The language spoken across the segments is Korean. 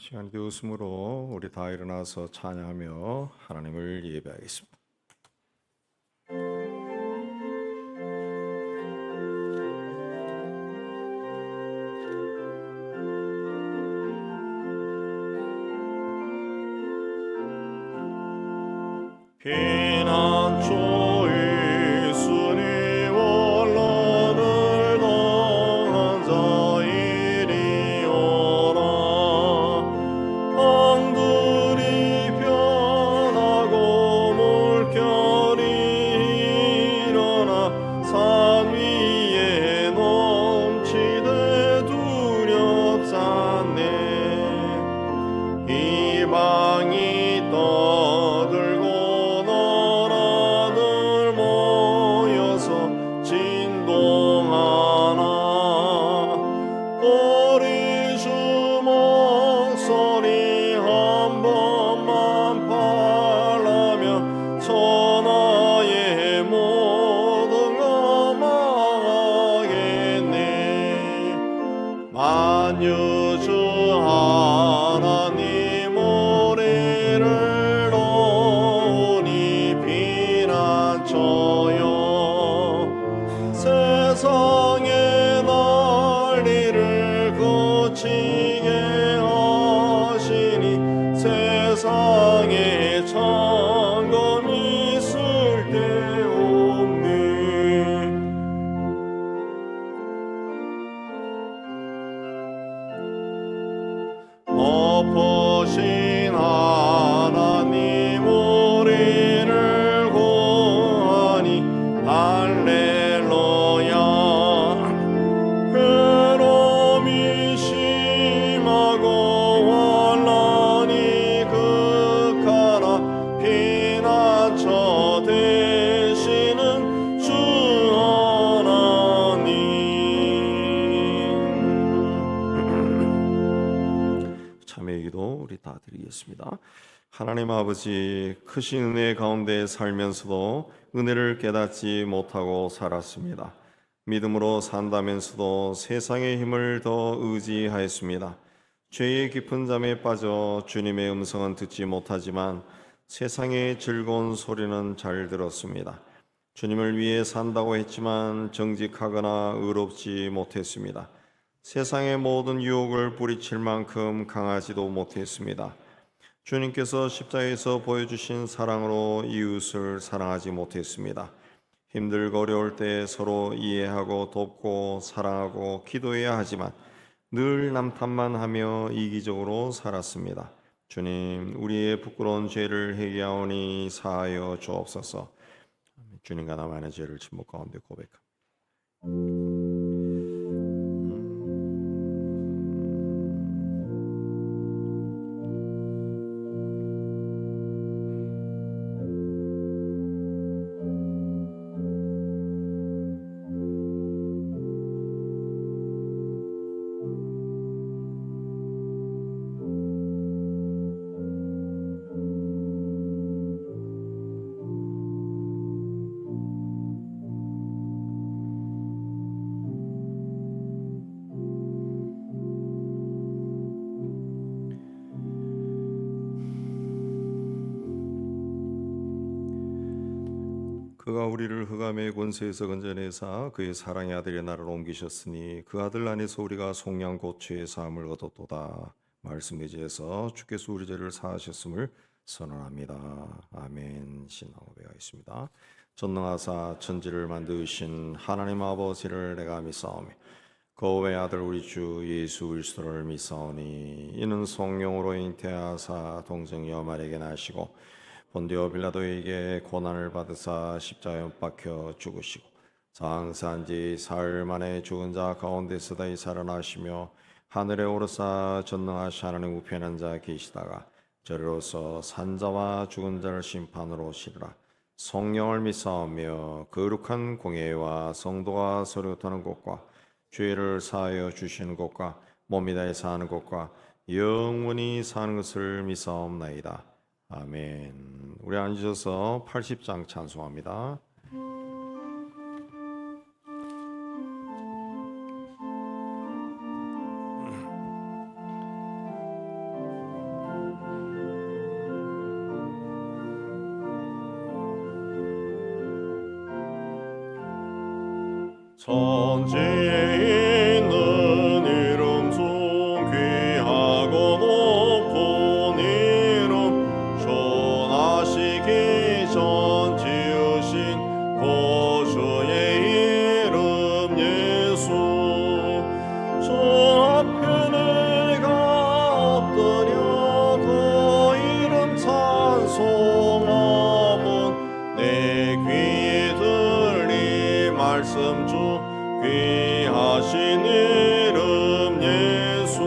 시간이 되었으므로 우리 다 일어나서 찬양하며 하나님을 예배하겠습니다. 피난처 있으니 원한을 당한 자 이리 오라. 강들이 변하고 물결이 일어나 산 위에 넘치되 두렵잖네. 이방이 떠들고 우리 주 목소리 한 번만 parla며 천하의 모든 것 망하겠네. 만유주 하나님 우리를 놓으니 피난처여. 세상의 난리를 고치게 하시니 세상에 창검이 쓸데없네. 높으신 하나님 우리를 구하니 할렐루야. 괴로움이 심하고 환난이 극하나 피난처 되시는 주 하나님. 참회의 기도 우리 다 드리겠습니다. 하나님 아버지, 크신 은혜 가운데 살면서도 은혜를 깨닫지 못하고 살았습니다. 믿음으로 산다면서도 세상의 힘을 더 의지하였습니다. 죄의 깊은 잠에 빠져 주님의 음성은 듣지 못하지만 세상의 즐거운 소리는 잘 들었습니다. 주님을 위해 산다고 했지만 정직하거나 의롭지 못했습니다. 세상의 모든 유혹을 뿌리칠 만큼 강하지도 못했습니다. 주님께서 십자가에서 보여주신 사랑으로 이웃을 사랑하지 못했습니다. 힘들고 어려울 때 서로 이해하고 돕고 사랑하고 기도해야 하지만 늘 남탓만 하며 이기적으로 살았습니다. 주님, 우리의 부끄러운 죄를 회개하오니 사하여 주옵소서. 주님과 나만의 죄를 침묵 가운데 고백합니다. 그가 우리를 흑암의 권세에서 건져내사 그의 사랑의 아들의 나라로 옮기셨으니 그 아들 안에서 우리가 속량 곧 죄의 사함을 얻었도다. 말씀 의지해서 주께서 우리 죄를 사하셨음을 선언합니다. 아멘. 신앙고백가 있습니다. 전능하사 천지를 만드신 하나님 아버지를 내가 믿사오며 그의 아들 우리 주 예수 그리스도를 믿사오니 이는 성령으로 잉태하사 동정 여말에게 나시고 본디오 빌라도에게 고난을 받으사 십자가에 못 박혀 죽으시고 장사한 지 사흘 만에 죽은 자 가운데서 다시 살아나시며 하늘에 오르사 전능하신 하나님 우편에 앉아 계시다가 저리로서 산자와 죽은 자를 심판으로 오시리라. 성령을 믿사오며 거룩한 공예와 성도가 서로 타는 곳과 죄를 사하여 주시는 곳과 몸이 다해 사는 곳과 영원히 사는 것을 믿사옵나이다. 아멘. 우리 앉으셔서 80장 찬송합니다. 천지에 있는 이름 중 귀하고 높은 이름 전하시기 전 지으신 구주의 이름 예수 저 앞에 내가 엎드려 그 이름 찬송하면 내 귀에 들리 말씀 중 귀하신 이름 예수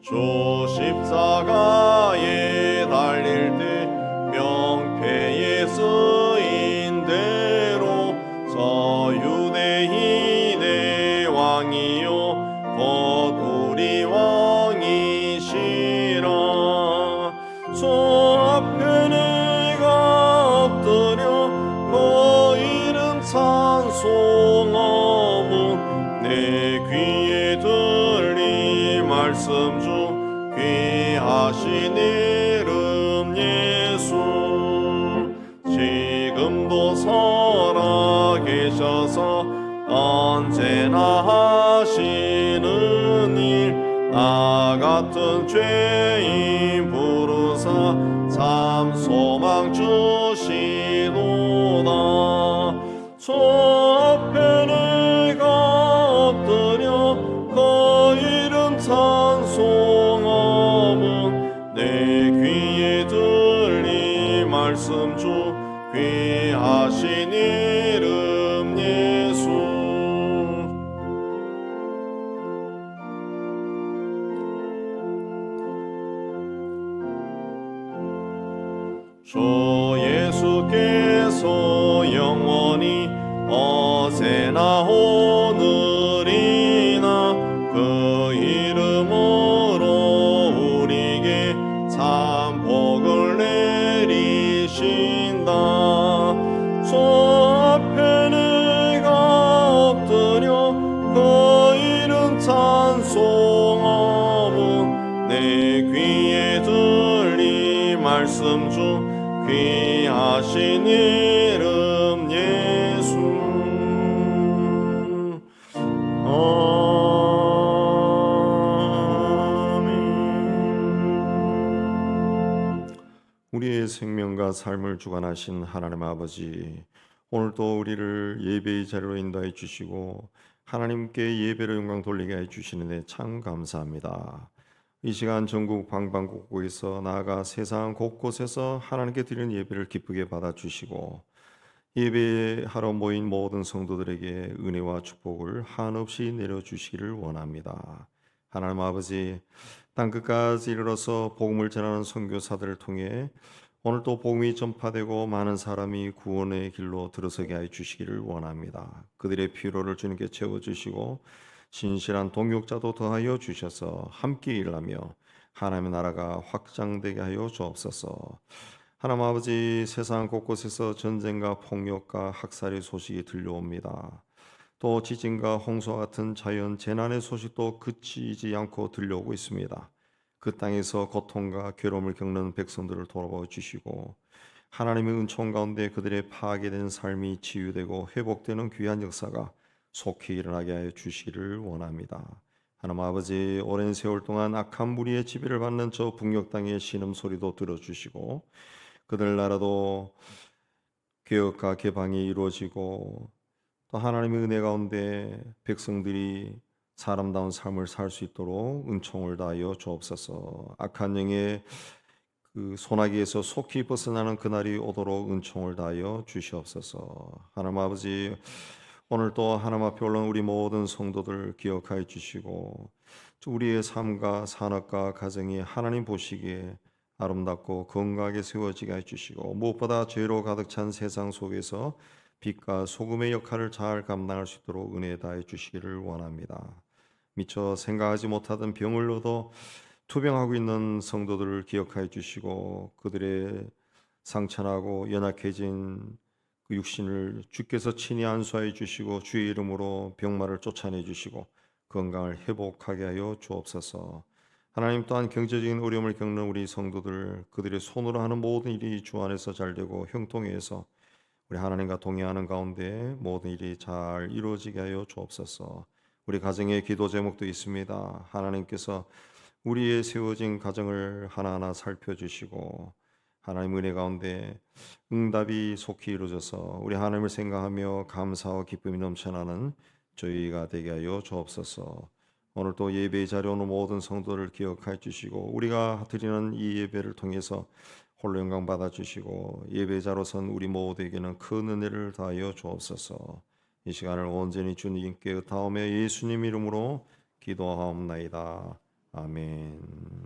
주 십자가에 달릴 때 명패에 쓰인 대로 저 유대인의 왕이요 곧 우리 왕이시라 저 앞에 내가 엎드려 그 이름 찬송하면 내 귀에 들리 말씀 중 귀하신 이름 예수 지금도 살아계셔서 언제나 하시는 일 나 같은 죄인 부르사 참 소망 주시도다 저 앞에 내가 엎드려 그 이름 찬송하면 내 귀에 들리 말씀 중 귀하신 이름 예수 주 예수께서 영원히 어제나 오늘이나 그 이름으로 우리에게 참 복을 내리신다 저 앞에 내가 엎드려 그 이름 찬송하면 내 귀에 들리 말씀 중 귀하신 이름 예수 아멘 우리의 생명과 삶을 주관하신 하나님 아버지, 오늘도 우리를 예배의 자리로 인도해 주시고 하나님께 예배로 영광 돌리게 해 주시는 데 참 감사합니다. 이 시간 전국 방방곡곡에서 나아가 세상 곳곳에서 하나님께 드리는 예배를 기쁘게 받아주시고 예배하러 모인 모든 성도들에게 은혜와 축복을 한없이 내려주시기를 원합니다. 하나님 아버지, 땅끝까지 이르러서 복음을 전하는 선교사들을 통해 오늘도 복음이 전파되고 많은 사람이 구원의 길로 들어서게 해 주시기를 원합니다. 그들의 필요를 주님께 채워주시고 신실한 동역자도 더하여 주셔서 함께 일하며 하나님의 나라가 확장되게 하여 주옵소서. 하나님 아버지, 세상 곳곳에서 전쟁과 폭력과 학살의 소식이 들려옵니다. 또 지진과 홍수와 같은 자연 재난의 소식도 그치지 않고 들려오고 있습니다. 그 땅에서 고통과 괴로움을 겪는 백성들을 돌아봐 주시고 하나님의 은총 가운데 그들의 파괴된 삶이 치유되고 회복되는 귀한 역사가 속히 일어나게 하여 주시기를 원합니다. 하나님 아버지, 오랜 세월 동안 악한 무리의 지배를 받는 저 북녘 땅의 신음소리도 들어주시고 그들 나라도 개혁과 개방이 이루어지고 또 하나님의 은혜 가운데 백성들이 사람다운 삶을 살 수 있도록 은총을 다하여 주옵소서. 악한 영의 그 소나기에서 속히 벗어나는 그날이 오도록 은총을 다하여 주시옵소서. 하나님 아버지, 오늘 또 하나님 앞에 올라온 우리 모든 성도들 기억하여 주시고 우리의 삶과 산업과 가정이 하나님 보시기에 아름답고 건강하게 세워지게 해주시고 무엇보다 죄로 가득 찬 세상 속에서 빛과 소금의 역할을 잘 감당할 수 있도록 은혜 다해 주시기를 원합니다. 미처 생각하지 못하던 병을 얻어 투병하고 있는 성도들을 기억하여 주시고 그들의 상처나고 연약해진 그 육신을 주께서 친히 안수하여 주시고 주의 이름으로 병마를 쫓아내 주시고 건강을 회복하게 하여 주옵소서. 하나님, 또한 경제적인 어려움을 겪는 우리 성도들 그들의 손으로 하는 모든 일이 주 안에서 잘되고 형통해서 우리 하나님과 동의하는 가운데 모든 일이 잘 이루어지게 하여 주옵소서. 우리 가정의 기도 제목도 있습니다. 하나님께서 우리의 세워진 가정을 하나하나 살펴주시고 하나님 은혜 가운데 응답이 속히 이루어져서 우리 하나님을 생각하며 감사와 기쁨이 넘쳐나는 저희가 되게 하여 주옵소서. 오늘 또 예배의 자리에 오는 모든 성도를 기억하여 주시고 우리가 드리는 이 예배를 통해서 홀로 영광 받아 주시고 예배자로선 우리 모두에게는 큰 은혜를 다하여 주옵소서. 이 시간을 온전히 주님께 의탁하며 예수님 이름으로 기도하옵나이다. 아멘.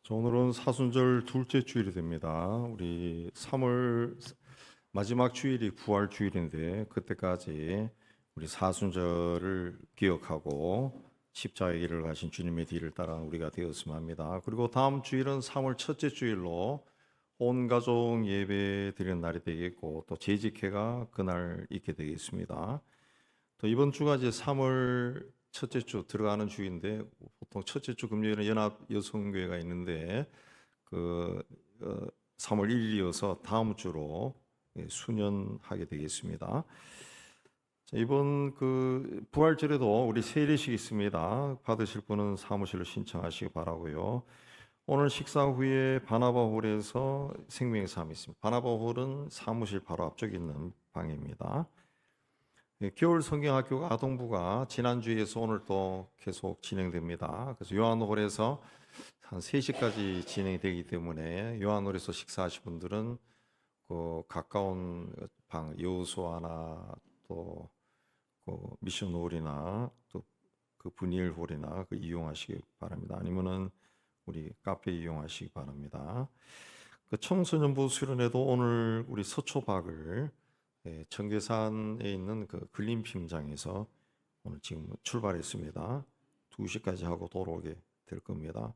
자, 오늘은 사순절 둘째 주일이 됩니다. 우리 3월 마지막 주일이 부활 주일인데 그때까지 우리 사순절을 기억하고 십자가의 길을 가신 주님의 뒤를 따라 우리가 되었으면 합니다. 그리고 다음 주일은 3월 첫째 주일로 온 가족 예배 드리는 날이 되겠고 또 재직회가 그날 있게 되겠습니다. 또 이번 주가 이제 3월 첫째 주 들어가는 주인데 보통 첫째 주 금요일은 연합 여성교회가 있는데 그 3월 1일이어서 다음 주로 수년하게 되겠습니다. 자, 이번 그 부활절에도 우리 세례식 있습니다. 받으실 분은 사무실로 신청하시기 바라고요. 오늘 식사 후에 바나바홀에서 생명사함이 있습니다. 바나바홀은 사무실 바로 앞쪽에 있는 방입니다. 겨울 성경학교가 아동부가 지난주에서 오늘 또 계속 진행됩니다. 그래서 요한홀에서 한 3시까지 진행이 되기 때문에 요한홀에서 식사하실 분들은 그 가까운 방 여호수아나 또 그 미션홀이나 또 그 분이엘홀이나 그 이용하시기 바랍니다. 아니면은 우리 카페 이용하시기 바랍니다. 그 청소년부 수련회도 오늘 우리 서초박을 청계산에 있는 그 근린핑장에서 오늘 지금 출발했습니다. 2시까지 하고 돌아오게 될 겁니다.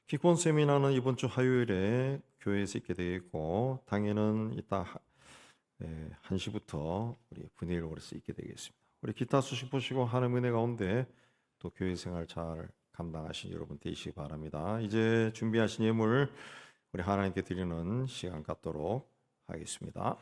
기권 세미나는 이번 주 화요일에 교회에서 있게 되겠고 당일은 이따 1시부터 우리 분회일홀에서 있게 되겠습니다. 우리 기타 소식 보시고 하나님의 은혜 가운데 또 교회 생활 잘 감당하신 여러분 되시기 바랍니다. 이제 준비하신 예물 우리 하나님께 드리는 시간 갖도록 하겠습니다.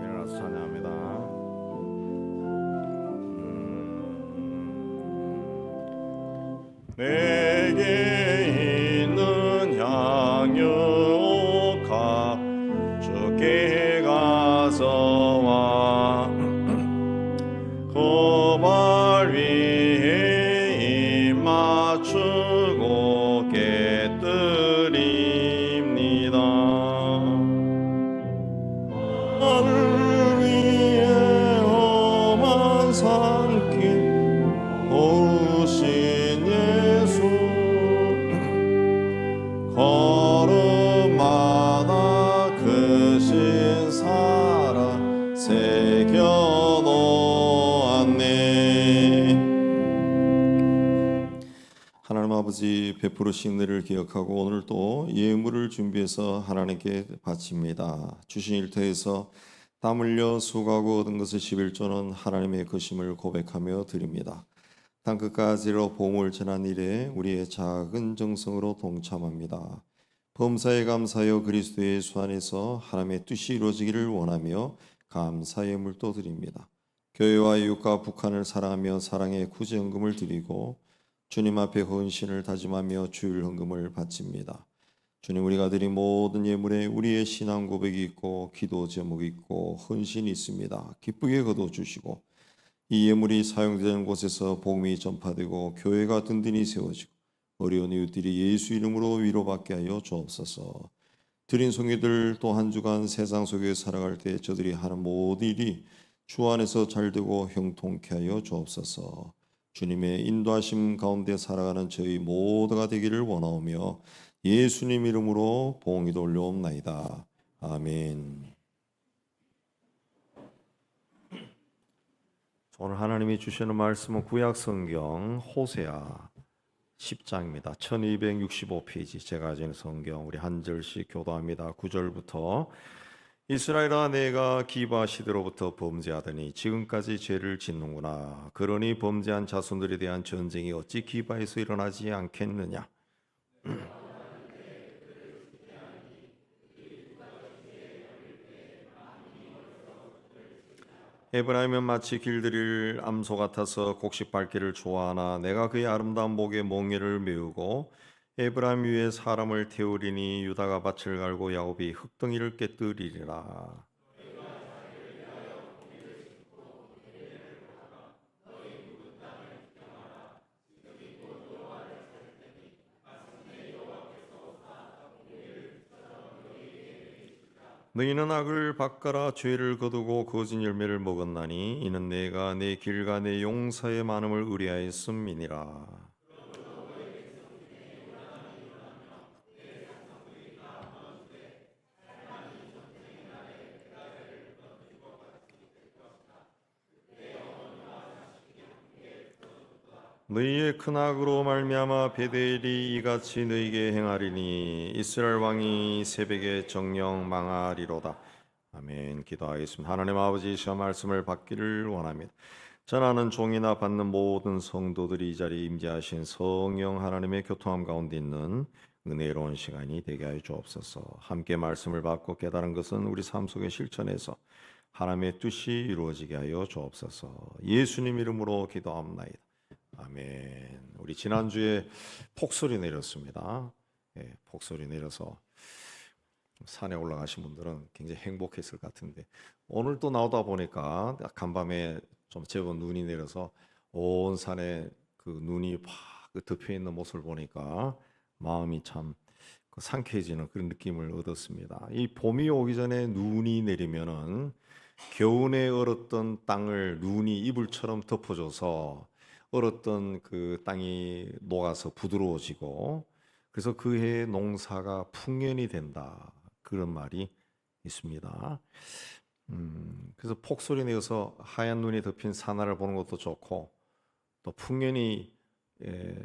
일어나서 찬양합니다. 내게 있는 향유가 주께 가서와 그 발 위에 입 맞추고 깨뜨립니다. 하늘 위에 험한 산길 오르신 예수 걸음마다 크신 사랑 새겨놓았네. 하나님 아버지 베푸르신 은혜를 기억하고 오늘 또 예물을 준비해서 하나님께 바칩니다. 주신 일터에서 땀 흘려 수고하고 얻은 것의 11조는 하나님의 것임을 고백하며 드립니다. 땅끝까지로 복음을 전한 일에 우리의 작은 정성으로 동참합니다. 범사에 감사하여 그리스도 예수 안에서 하나님의 뜻이 이루어지기를 원하며 감사의 예물도 드립니다. 교회와 이웃과 북한을 사랑하며 사랑의 구제헌금을 드리고 주님 앞에 헌신을 다짐하며 주일 헌금을 바칩니다. 주님, 우리가 드린 모든 예물에 우리의 신앙 고백이 있고 기도 제목이 있고 헌신이 있습니다. 기쁘게 거둬주시고 이 예물이 사용되는 곳에서 복음이 전파되고 교회가 든든히 세워지고 어려운 이웃들이 예수 이름으로 위로받게 하여 주옵소서. 드린 성의들 또 한 주간 세상 속에 살아갈 때 저들이 하는 모든 일이 주 안에서 잘되고 형통케 하여 주옵소서. 주님의 인도하심 가운데 살아가는 저희 모두가 되기를 원하오며 예수님 이름으로 봉이 돌려옵나이다. 아멘. 오늘 하나님이 주시는 말씀은 구약 성경 호세아 10장입니다. 1265페이지 제가 가진 성경 우리 한 절씩 교도합니다. 9절부터 이스라엘아 내가 기브아 시대로부터 범죄하더니 지금까지 죄를 짓는구나. 그러니 범죄한 자손들에 대한 전쟁이 어찌 기브아에서 일어나지 않겠느냐. 에브라임은 마치 길들일 암소 같아서 곡식 밟기를 좋아하나 내가 그의 아름다운 목에 멍에를 메우고 에브라임 위에 사람을 태우리니 유다가 밭을 갈고 야곱이 흙덩이를 깨뜨리리라. 너희는 악을 바꿔라 죄를 거두고 거짓 열매를 먹었나니 이는 내가 내 길과 내 용사의 많음을 의뢰하였음이니라. 너희의 큰 악으로 말미암아 베델이 이같이 너희에게 행하리니 이스라엘 왕이 새벽에 정령 망하리로다. 아멘. 기도하겠습니다. 하나님 아버지 시험 말씀을 받기를 원합니다. 전하는 종이나 받는 모든 성도들이 이 자리에 임재하신 성령 하나님의 교통함 가운데 있는 은혜로운 시간이 되게 하여 주옵소서. 함께 말씀을 받고 깨달은 것은 우리 삶 속에 실천해서 하나님의 뜻이 이루어지게 하여 주옵소서. 예수님 이름으로 기도합나이다. 아멘. 우리 지난주에 폭설이 내렸습니다. 예, 폭설이 내려서 산에 올라가신 분들은 굉장히 행복했을 것 같은데 오늘 또 나오다 보니까 간밤에 좀 제법 눈이 내려서 온 산에 그 눈이 팍 덮여 있는 모습을 보니까 마음이 참 상쾌해지는 그런 느낌을 얻었습니다. 이 봄이 오기 전에 눈이 내리면은 겨우내 얼었던 땅을 눈이 이불처럼 덮어줘서 얼었던 그 땅이 녹아서 부드러워지고 그래서 그 해의 농사가 풍년이 된다. 그런 말이 있습니다. 그래서 폭설이 내어서 하얀 눈이 덮인 산하를 보는 것도 좋고 또 풍년이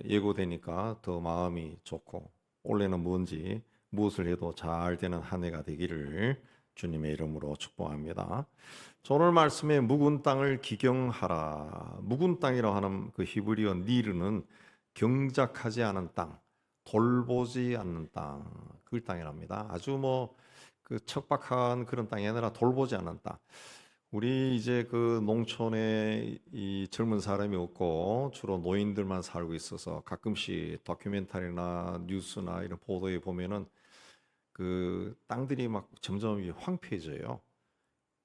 예고되니까 더 마음이 좋고 올해는 뭔지 무엇을 해도 잘 되는 한 해가 되기를 주님의 이름으로 축복합니다. 오늘 말씀에 묵은 땅을 기경하라. 묵은 땅이라고 하는 그 히브리어 니르는 경작하지 않은 땅, 돌보지 않는 땅, 그 땅이랍니다. 아주 그 척박한 그런 땅이 아니라 돌보지 않는 땅. 우리 이제 그 농촌에 이 젊은 사람이 없고 주로 노인들만 살고 있어서 가끔씩 다큐멘터리나 뉴스나 이런 보도에 보면은 그 땅들이 막 점점 황폐해져요.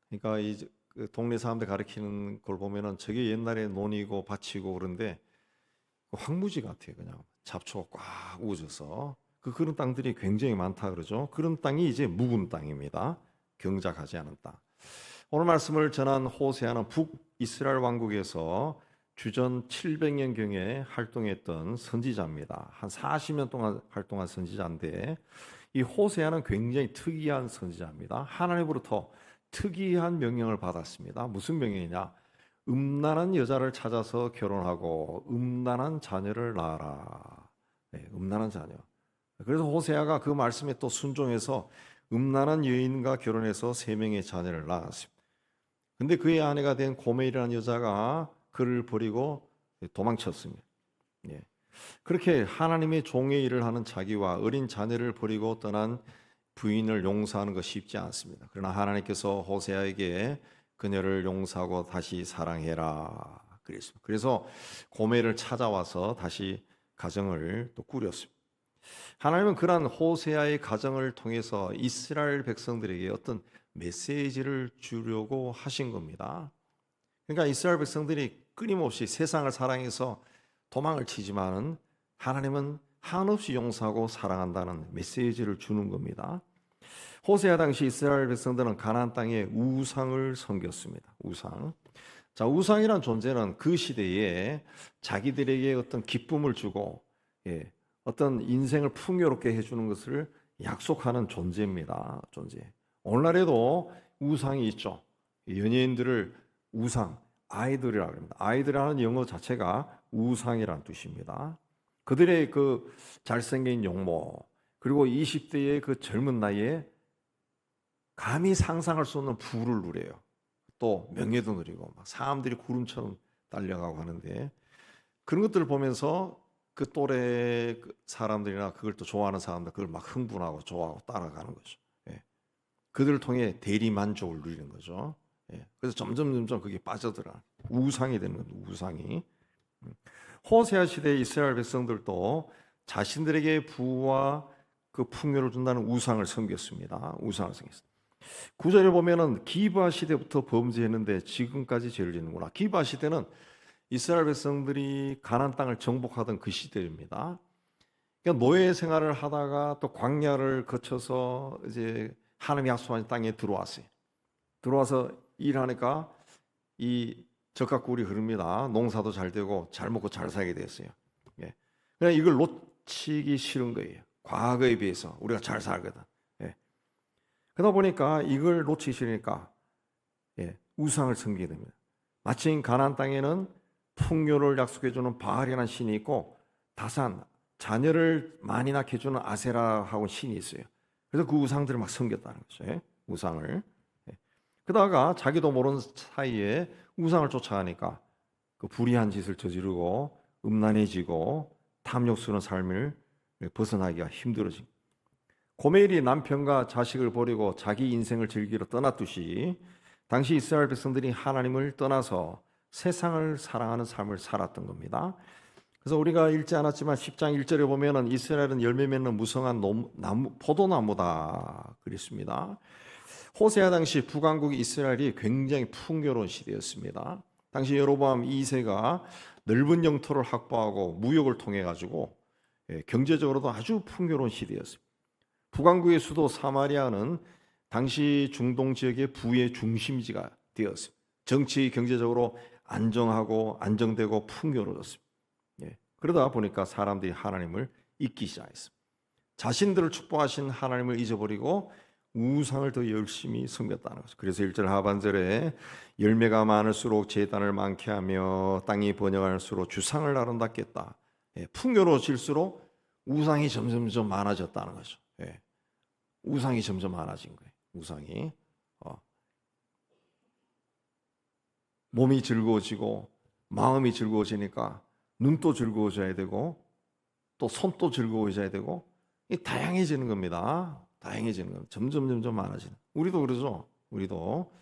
그러니까 그 동네 사람들 가리키는 걸 보면은 저게 옛날에 논이고 밭이고 그런데 황무지 같아요. 그냥 잡초가 꽉 우져서 그런 땅들이 굉장히 많다 그러죠. 그런 땅이 이제 묵은 땅입니다. 경작하지 않은 땅. 오늘 말씀을 전한 호세아는 북이스라엘 왕국에서 주전 700년경에 활동했던 선지자입니다. 한 40년 동안 활동한 선지자인데 이 호세아는 굉장히 특이한 선지자입니다. 하나님으로부터 특이한 명령을 받았습니다. 무슨 명령이냐? 음란한 여자를 찾아서 결혼하고 음란한 자녀를 낳아라. 네, 음란한 자녀. 그래서 호세아가 그 말씀에 또 순종해서 음란한 여인과 결혼해서 3명의 자녀를 낳았습니다. 근데 그의 아내가 된 고멜이라는 여자가 그를 버리고 도망쳤습니다. 예. 그렇게 하나님의 종의 일을 하는 자기와 어린 자녀를 버리고 떠난 부인을 용서하는 것이 쉽지 않습니다. 그러나 하나님께서 호세아에게 그녀를 용서하고 다시 사랑해라 그랬습니다. 그래서 고멜을 찾아와서 다시 가정을 또 꾸렸습니다. 하나님은 그러한 호세아의 가정을 통해서 이스라엘 백성들에게 어떤 메시지를 주려고 하신 겁니다. 그러니까 이스라엘 백성들이 끊임없이 세상을 사랑해서 도망을 치지만은 하나님은 한없이 용서하고 사랑한다는 메시지를 주는 겁니다. 호세아 당시 이스라엘 백성들은 가나안 땅에 우상을 섬겼습니다. 우상. 자, 우상이란 존재는 그 시대에 자기들에게 어떤 기쁨을 주고 어떤 인생을 풍요롭게 해주는 것을 약속하는 존재입니다. 존재. 오늘날에도 우상이 있죠. 연예인들을 우상, 아이들이라고 합니다. 아이들이라는 영어 자체가 우상이라는 뜻입니다. 그들의 그 잘생긴 용모, 그리고 20대의 그 젊은 나이에 감히 상상할 수 없는 부를 누려요. 또 명예도 누리고 막 사람들이 구름처럼 딸려가고 하는데, 그런 것들을 보면서 그 또래 사람들이나 그걸 또 좋아하는 사람들 그걸 막 흥분하고 좋아하고 따라가는 거죠. 예. 그들을 통해 대리 만족을 누리는 거죠. 예. 그래서 점점 그게 빠져들어 우상이 되는 겁니다. 우상이. 호세아 시대 이스라엘 백성들도 자신들에게 부와 그 풍요를 준다는 우상을 섬겼습니다. 우상을 섬겼습니다. 9절에 보면은 기브아 시대부터 범죄했는데 지금까지 죄를 짓는구나. 기브아 시대는 이스라엘 백성들이 가나안 땅을 정복하던 그 시대입니다. 그러니까 노예 생활을 하다가 또 광야를 거쳐서 이제 하나님이 약속한 땅에 들어왔어요. 들어와서 일하니까 이 젖과 꿀이 흐릅니다. 농사도 잘 되고 잘 먹고 잘 살게 됐어요. 예. 그냥 이걸 놓치기 싫은 거예요. 과거에 비해서 우리가 잘 살거든. 예. 그러다 보니까 이걸 놓치기 싫으니까 우상을 섬기게 됩니다. 마침 가나안 땅에는 풍요를 약속해주는 바알이라는 신이 있고 다산, 자녀를 많이 낳게 해주는 아세라하고 신이 있어요. 그래서 그 우상들을 막 섬겼다는 거죠. 우상을. 그러다가 자기도 모르는 사이에 우상을 쫓아가니까 그 불의한 짓을 저지르고 음란해지고 탐욕스러운 삶을 벗어나기가 힘들어진. 고멜이 남편과 자식을 버리고 자기 인생을 즐기러 떠났듯이 당시 이스라엘 백성들이 하나님을 떠나서 세상을 사랑하는 삶을 살았던 겁니다. 그래서 우리가 읽지 않았지만 10장 1절에 보면은 이스라엘은 열매 맺는 무성한 포도나무다 그랬습니다. 호세아 당시 북왕국 이스라엘이 굉장히 풍요로운 시대였습니다. 당시 여로보암 2세가 넓은 영토를 확보하고 무역을 통해 가지고 경제적으로도 아주 풍요로운 시대였습니다. 북왕국의 수도 사마리아는 당시 중동 지역의 부의 중심지가 되었습니다. 정치 경제적으로 안정하고 안정되고 풍요로웠습니다. 그러다 보니까 사람들이 하나님을 잊기 시작했습니다. 자신들을 축복하신 하나님을 잊어버리고 우상을 더 열심히 섬겼다는 거죠. 그래서 1절 하반절에 열매가 많을수록 제단을 많게 하며 땅이 번영할수록 주상을 아름답겠다. 풍요로워질수록 우상이 점점 많아졌다는 거죠. 우상이 점점 많아진 거예요. 우상이 몸이 즐거워지고 마음이 즐거워지니까 눈도 즐거워져야 되고 또 손도 즐거워져야 되고 다양해지는 겁니다. 다양해지는 겁니다. 점점 많아지는. 우리도 그러죠. 우리도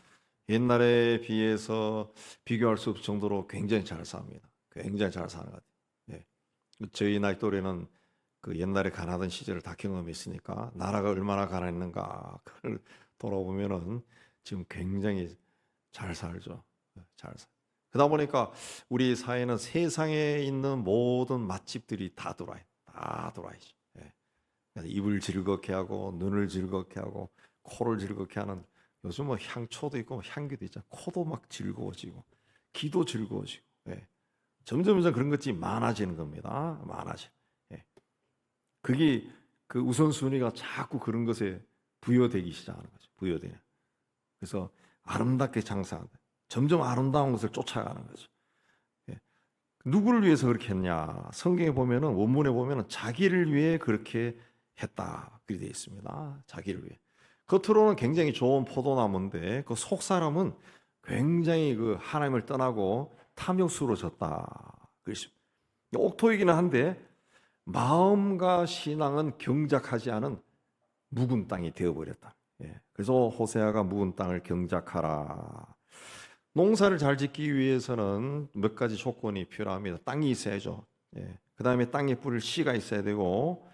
옛날에 비해서 비교할 수 없을 정도로 굉장히 잘 삽니다. 굉장히 잘 사는 것 같아요. 저희 나이 또래는 그 옛날에 가난하던 시절을 다 경험했으니까 나라가 얼마나 가난했는가 그걸 돌아보면은 지금 굉장히 잘 살죠. 잘 살. 그러다 보니까 우리 사회는 세상에 있는 모든 맛집들이 다 돌아요. 다 돌아야죠. 입을 즐겁게 하고 눈을 즐겁게 하고 코를 즐겁게 하는 요즘 뭐 향초도 있고 향기도 있잖아요. 코도 막 즐거워지고 귀도 즐거워지고 점점 그런 것들이 많아지는 겁니다. 많아져. 그게 그 우선순위가 자꾸 그런 것에 부여되기 시작하는 거죠. 부여되는. 그래서 아름답게 장사한다. 점점 아름다운 것을 쫓아가는 거죠. 누구를 위해서 그렇게 했냐? 성경에 보면은 원문에 보면은 자기를 위해 그렇게 했다. 그렇게 되어 있습니다. 자기를 위해. 겉으로는 굉장히 좋은 포도나무인데 그 속 사람은 굉장히 그 하나님을 떠나고 탐욕스러워졌다. 그렇습니다. 옥토이기는 한데 마음과 신앙은 경작하지 않은 묵은 땅이 되어버렸다. 그래서 호세아가 묵은 땅을 경작하라. 농사를 잘 짓기 위해서는 몇 가지 조건이 필요합니다. 땅이 있어야죠. 그 다음에 땅에 뿌릴 씨가 있어야 되고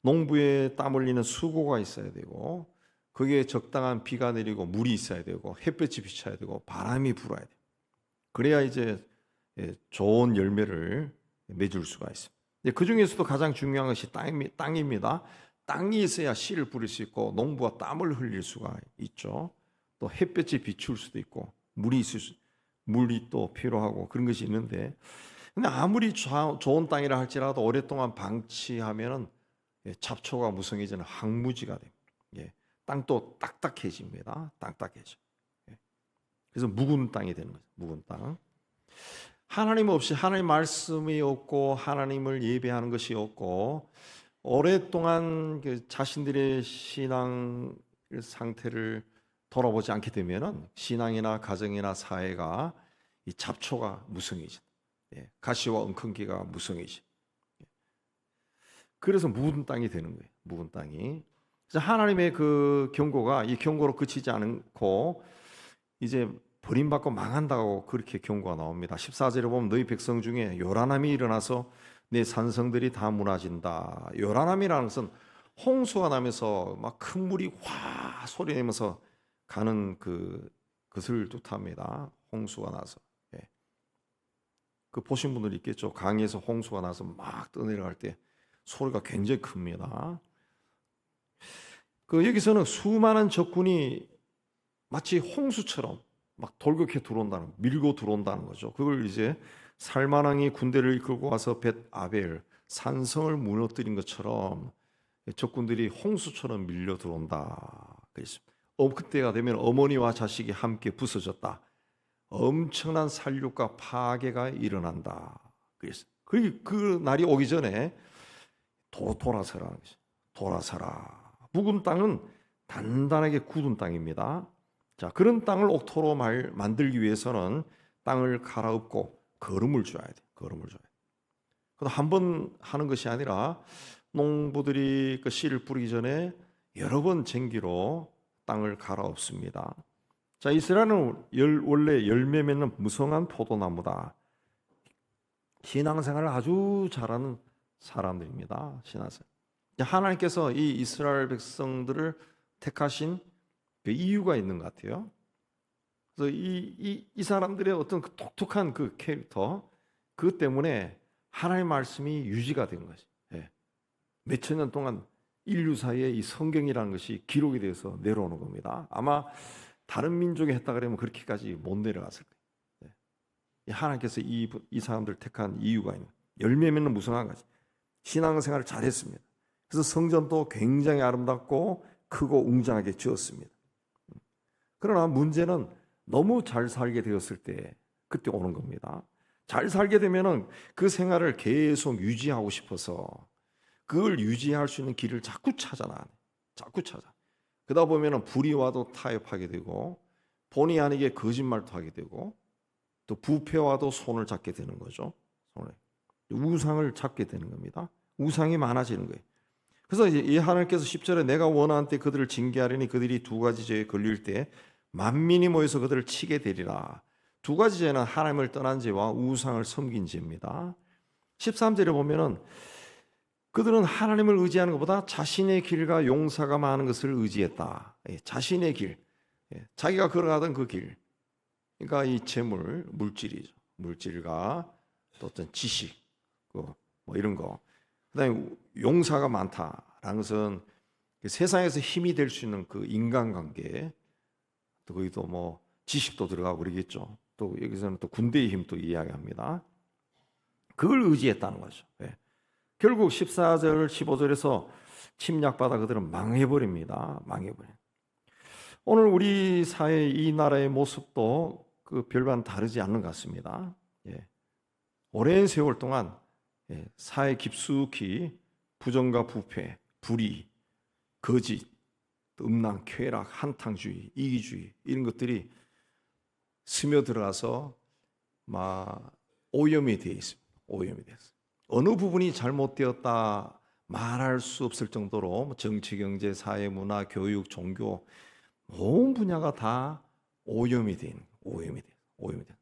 농부에 땀 흘리는 수고가 있어야 되고 거기에 적당한 비가 내리고 물이 있어야 되고 햇볕이 비쳐야 되고 바람이 불어야 돼요. 그래야 이제 좋은 열매를 맺을 수가 있습니다. 그 중에서도 가장 중요한 것이 땅입니다. 땅이 있어야 씨를 뿌릴 수 있고 농부가 땀을 흘릴 수가 있죠. 또 햇볕이 비출 수도 있고 물이 또 필요하고 그런 것이 있는데 근데 아무리 좋은 땅이라 할지라도 오랫동안 방치하면은 잡초가 무성해지는 황무지가 됩니다. 땅도 딱딱해집니다. 딱딱해져. 그래서 묵은 땅이 되는 거죠. 묵은 땅. 하나님 없이 하나님 말씀이 없고 하나님을 예배하는 것이 없고 오랫동안 자신들의 신앙 상태를 돌아보지 않게 되면은 신앙이나 가정이나 사회가 이 잡초가 무성해진, 가시와 엉겅퀴가 무성해진. 그래서 묵은 땅이 되는 거예요. 묵은 땅이. 그래서 하나님의 그 경고가 이 경고로 그치지 않고 이제 버림받고 망한다고 그렇게 경고가 나옵니다. 14절에 보면 너희 백성 중에 요란함이 일어나서 내 산성들이 다 무너진다. 요란함이라는 것은 홍수가 나면서 막 큰 물이 화 소리 내면서 가는 그것을 뜻합니다. 홍수가 나서. 그 보신 분들 있겠죠. 강에서 홍수가 나서 막 떠내려갈 때 소리가 굉장히 큽니다. 여기서는 수많은 적군이 마치 홍수처럼 막 돌격해 들어온다는, 밀고 들어온다는 거죠. 그걸 이제 살만왕이 군대를 이끌고 와서 벳 아벨 산성을 무너뜨린 것처럼 적군들이 홍수처럼 밀려 들어온다. 그랬습니다. 그때가 되면 어머니와 자식이 함께 부서졌다. 엄청난 살육과 파괴가 일어난다. 그랬어요. 그 날이 오기 전에 돌아서라는 것이. 돌아서라. 묵은 땅은 단단하게 굳은 땅입니다. 자, 그런 땅을 옥토로 만들기 위해서는 땅을 갈아엎고 거름을 줘야 돼. 거름을 줘야 돼. 그래서 한 번 하는 것이 아니라 농부들이 그 씨를 뿌리기 전에 여러 번 쟁기로 땅을 갈아엎습니다. 자, 이스라엘은 원래 열매 맺는 무성한 포도나무다. 신앙생활을 아주 잘하는 사람들입니다. 신앙생활. 하나님께서 이 이스라엘 백성들을 택하신 그 이유가 있는 것 같아요. 그래서 이 사람들의 어떤 그 독특한 그 캐릭터, 그 때문에 하나님의 말씀이 유지가 된 거지. 몇천 년 동안 인류 사이에 이 성경이라는 것이 기록이 되어서 내려오는 겁니다. 아마 다른 민족이 했다 그러면 그렇게까지 못 내려갔을 거예요. 하나님께서 이 사람들 택한 이유가 있는, 열매 맺는 무성한 가지. 신앙생활을 잘했습니다. 그래서 성전도 굉장히 아름답고 크고 웅장하게 지었습니다. 그러나 문제는 너무 잘 살게 되었을 때 그때 오는 겁니다. 잘 살게 되면은 그 생활을 계속 유지하고 싶어서 그걸 유지할 수 있는 길을 자꾸 찾아나. 자꾸 찾아. 그러다 보면은 불이 와도 타협하게 되고 본의 아니게 거짓말도 하게 되고 또 부패와도 손을 잡게 되는 거죠. 우상을 잡게 되는 겁니다. 우상이 많아지는 거예요. 그래서 이 하나님께서 10절에 내가 원하는 때 그들을 징계하려니 그들이 두 가지 죄에 걸릴 때 만민이 모여서 그들을 치게 되리라. 두 가지 죄는 하나님을 떠난 죄와 우상을 섬긴 죄입니다. 13절에 보면은 그들은 하나님을 의지하는 것보다 자신의 길과 용사가 많은 것을 의지했다. 자신의 길, 자기가 걸어가던 그 길. 그러니까 이 재물, 물질이죠. 물질과 또 어떤 지식, 뭐 이런 거. 그다음에 용사가 많다라는 것은 세상에서 힘이 될 수 있는 그 인간관계, 또 거기도 뭐 지식도 들어가고 그러겠죠. 또 여기서는 또 군대의 힘도 이야기합니다. 그걸 의지했다는 거죠. 결국 14절, 15절에서 침략받아 그들은 망해버립니다. 망해버려. 오늘 우리 사회 이 나라의 모습도 그 별반 다르지 않는 것 같습니다. 오랜 세월 동안 사회 깊숙이 부정과 부패, 불의, 거짓, 음란, 쾌락, 한탕주의, 이기주의 이런 것들이 스며들어가서 막 오염이 되어 있습니다. 오염이 되었어요. 어느 부분이 잘못되었다 말할 수 없을 정도로 정치, 경제, 사회, 문화, 교육, 종교 온 분야가 다 오염이 된, 오염이 된.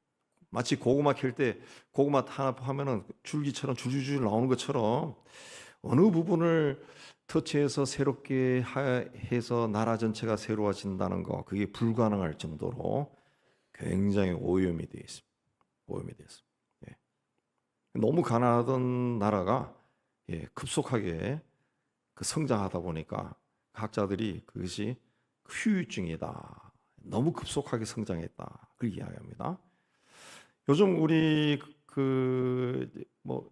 마치 고구마 캘 때 고구마 하나 하면은 줄기처럼 줄줄줄 나오는 것처럼 어느 부분을 터치해서 새롭게 해서 나라 전체가 새로워진다는 거 그게 불가능할 정도로 굉장히 오염이 되어 있습니다. 오염이 되어 있습니다. 너무 가난하던 나라가 급속하게 성장하다 보니까 학자들이 그것이 후유증이다. 너무 급속하게 성장했다. 그렇게 이야기합니다. 요즘 우리 뭐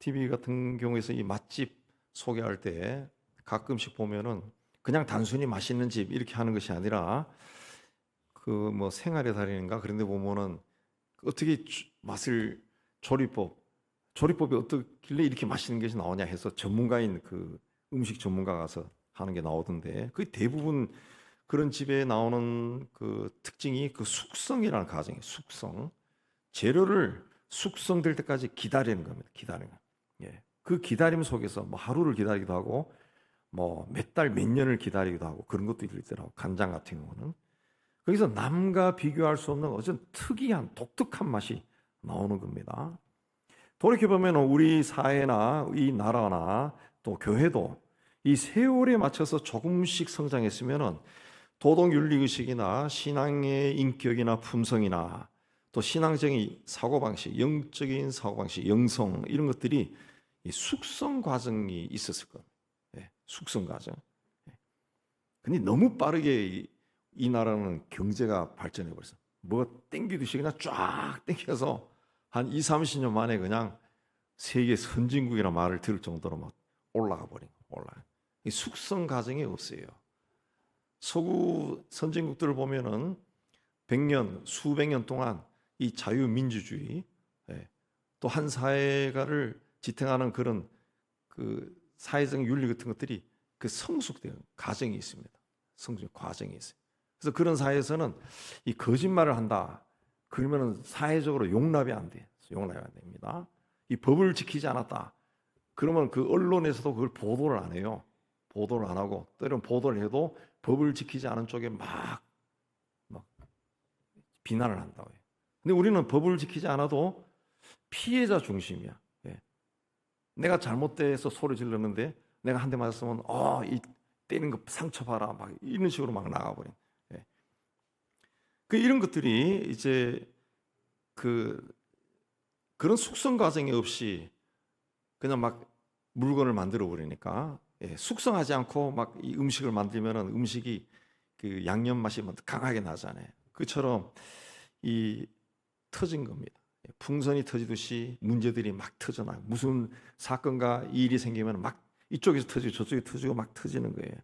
TV 같은 경우에서 이 맛집 소개할 때 가끔씩 보면은 그냥 단순히 맛있는 집 이렇게 하는 것이 아니라 그 뭐 생활의 달인인가 그런 데 보면은 어떻게 조리법이 어떻길래 이렇게 맛있는 것이 나오냐 해서 전문가인 그 음식 전문가 가서 하는 게 나오던데, 그 대부분 그런 집에 나오는 그 특징이 그 숙성이라는 과정이에요. 숙성. 재료를 숙성될 때까지 기다리는 겁니다. 기다리는 거. 예. 그 기다림 속에서 뭐 하루를 기다리기도 하고 뭐 몇 달, 몇 년을 기다리기도 하고 그런 것도 있더라고. 간장 같은 경우는. 거기서 남과 비교할 수 없는 어떤 특이한 독특한 맛이 나오는 겁니다. 돌이켜보면 우리 사회나 이 나라나 또 교회도 이 세월에 맞춰서 조금씩 성장했으면 도덕윤리의식이나 신앙의 인격이나 품성이나 또 신앙적인 사고방식, 영적인 사고방식, 영성 이런 것들이 이 숙성 과정이 있었을 겁니다. 예, 숙성 과정. 근데 너무 빠르게 이 나라는 경제가 발전해 버렸어. 뭐 땡기듯이 그냥 쫙 땡겨서 한 2, 30년 만에 그냥 세계 선진국이라는 말을 들을 정도로 막 올라가 버린 거예요. 올라가. 이 숙성 과정이 없어요. 서구 선진국들을 보면은 100년, 수백 년 동안 이 자유민주주의, 또 한 사회가를 지탱하는 그런 그 사회적 윤리 같은 것들이 그 성숙되는 과정이 있습니다. 성숙 과정이 있어요. 그래서 그런 사회에서는 이 거짓말을 한다. 그러면은 사회적으로 용납이 안 돼. 용납이 안 됩니다. 이 법을 지키지 않았다. 그러면 그 언론에서도 그걸 보도를 안 해요. 보도를 안 하고 때로는 보도를 해도 법을 지키지 않은 쪽에 막 비난을 한다고 해요. 근데 우리는 법을 지키지 않아도 피해자 중심이야. 예. 내가 잘못돼서 소리 질렀는데 내가 한 대 맞았으면 이 때리는 거 상처 봐라 막 이런 식으로 막 나가버려. 예. 그 이런 것들이 이제 그런 숙성 과정이 없이 그냥 막 물건을 만들어 버리니까, 숙성하지 않고 막 이 음식을 만들면은 음식이 그 양념 맛이 강하게 나잖아요. 그처럼 이 터진 겁니다. 풍선이 터지듯이 문제들이 막 터져나요. 무슨 사건과 일이 생기면 막 이쪽에서 터지고 저쪽에 터지고 막 터지는 거예요.